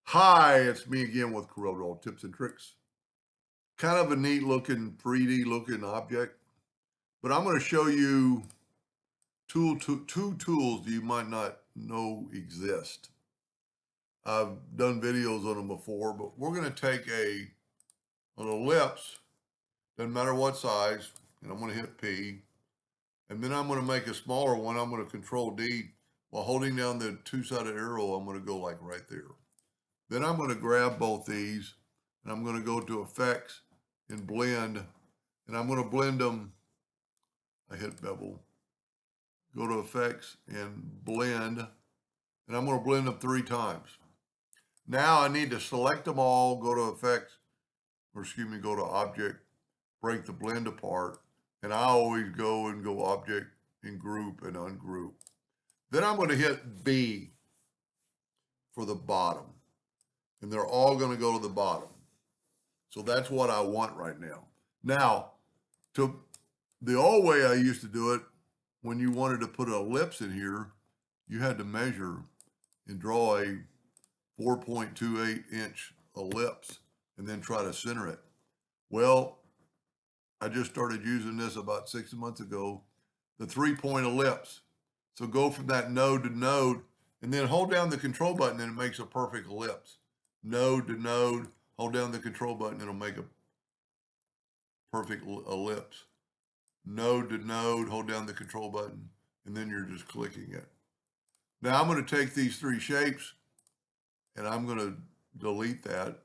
Hi, it's me again with Corel tips and tricks. Kind of a neat looking, 3D looking object, but I'm going to show you two tools you might not know exist. I've done videos on them before, but we're going to take an ellipse, doesn't matter what size, and I'm going to hit P, and then I'm going to make a smaller one. I'm going to control D while holding down the two-sided arrow. I'm going to go like right there. Then I'm going to grab both these and I'm going to go to effects and blend, and I'm going to blend them. I hit bevel, go to effects and blend, and I'm going to blend them 3 times. Now I need to select them all, go to effects, or excuse me, go to object, break the blend apart. And I always go and go object and group and ungroup. Then I'm going to hit B for the bottom, and they're all going to go to the bottom. So that's what I want right now. Now, to the old way I used to do it, when you wanted to put an ellipse in here, you had to measure and draw a 4.28-inch ellipse and then try to center it. Well, I just started using this about 6 months ago, the 3-point ellipse. So go from that node to node and then hold down the control button and it makes a perfect ellipse. Node to node, hold down the control button, it'll make a perfect ellipse. Node to node, hold down the control button, and then you're just clicking it. Now I'm going to take these 3 shapes and I'm going to delete that.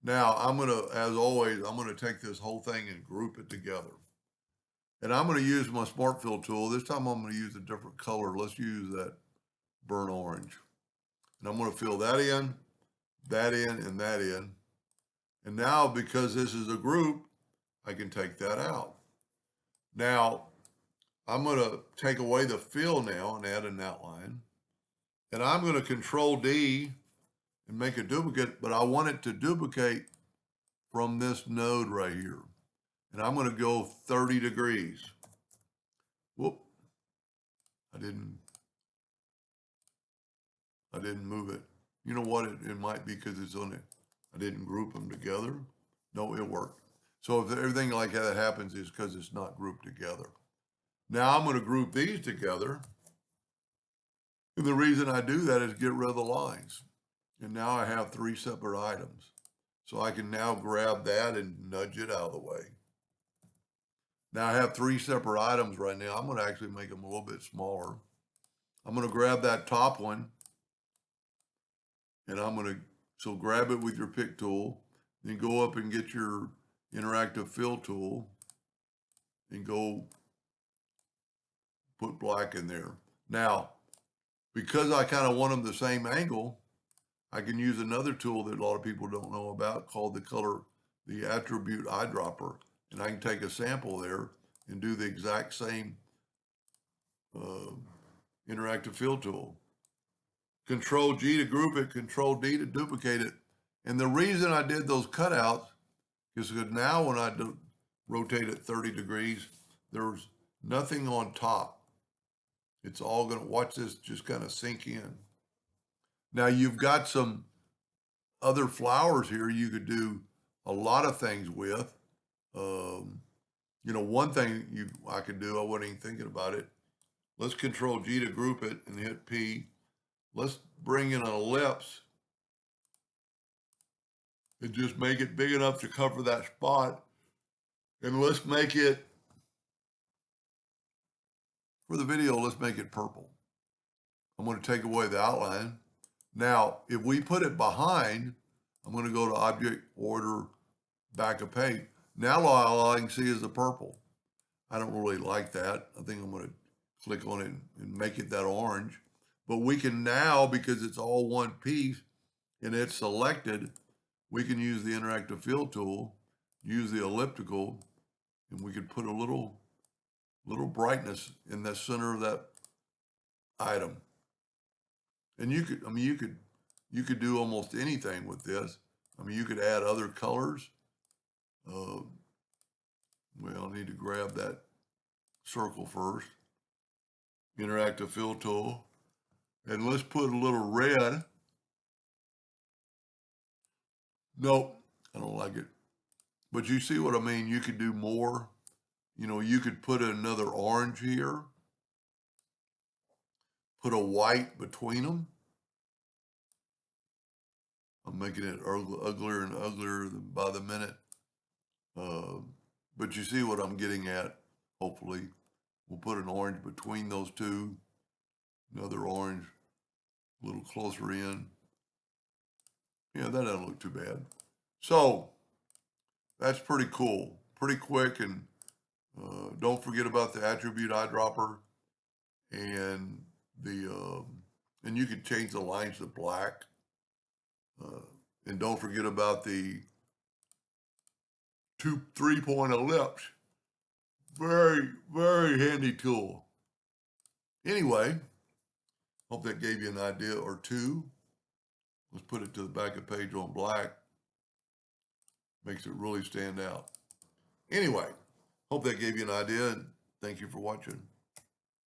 Now I'm going to, as always, I'm going to take this whole thing and group it together. And I'm going to use my Smart Fill tool. This time I'm going to use a different color. Let's use that burnt orange. And I'm going to fill that in, and that in. And now, because this is a group, I can take that out. Now, I'm going to take away the fill now and add an outline. And I'm going to control D and make a duplicate, but I want it to duplicate from this node right here. And I'm going to go 30 degrees. Whoop, I didn't move it. You know what? It might be because it's on it. I didn't group them together. No, it worked. So if everything like that happens, is because it's not grouped together. Now I'm going to group these together. And the reason I do that is get rid of the lines. And now I have 3 separate items. So I can now grab that and nudge it out of the way. Now I have 3 separate items right now. I'm going to actually make them a little bit smaller. I'm going to grab that top one and I'm going to, so grab it with your pick tool, then go up and get your interactive fill tool and go put black in there. Now, because I kind of want them the same angle, I can use another tool that a lot of people don't know about called the attribute eyedropper. And I can take a sample there and do the exact same interactive fill tool. Control G to group it, Control D to duplicate it. And the reason I did those cutouts is because now when I rotate it 30 degrees, there's nothing on top. It's all going to, watch this just kind of sink in. Now you've got some other flowers here you could do a lot of things with. One thing I could do, I wasn't even thinking about it. Let's Control G to group it and hit P. Let's bring in an ellipse and just make it big enough to cover that spot. And let's make it, for the video, let's make it purple. I'm going to take away the outline. Now, if we put it behind, I'm going to go to Object, Order, Back of Paint. Now all I can see is the purple. I don't really like that. I think I'm going to click on it and make it that orange. But we can now, because it's all one piece and it's selected, we can use the interactive fill tool, use the elliptical, and we could put a little brightness in the center of that item. And you could do almost anything with this. I mean, you could add other colors. Well, I need to grab that circle first. Interactive fill tool. And let's put a little red Nope, I don't like it. But you see what I mean? You could do more. You know, you could put another orange here, put a white between them. I'm making it uglier and uglier by the minute. But you see what I'm getting at, hopefully. We'll put an orange between those two, another orange a little closer in. Yeah, that doesn't look too bad. So that's pretty cool, pretty quick. And don't forget about the attribute eyedropper and and you can change the lines to black. And don't forget about the 3-point ellipse. Very, very handy tool. Anyway, hope that gave you an idea or two. Let's put it to the back of the page on black. Makes it really stand out. Anyway, hope that gave you an idea, and thank you for watching.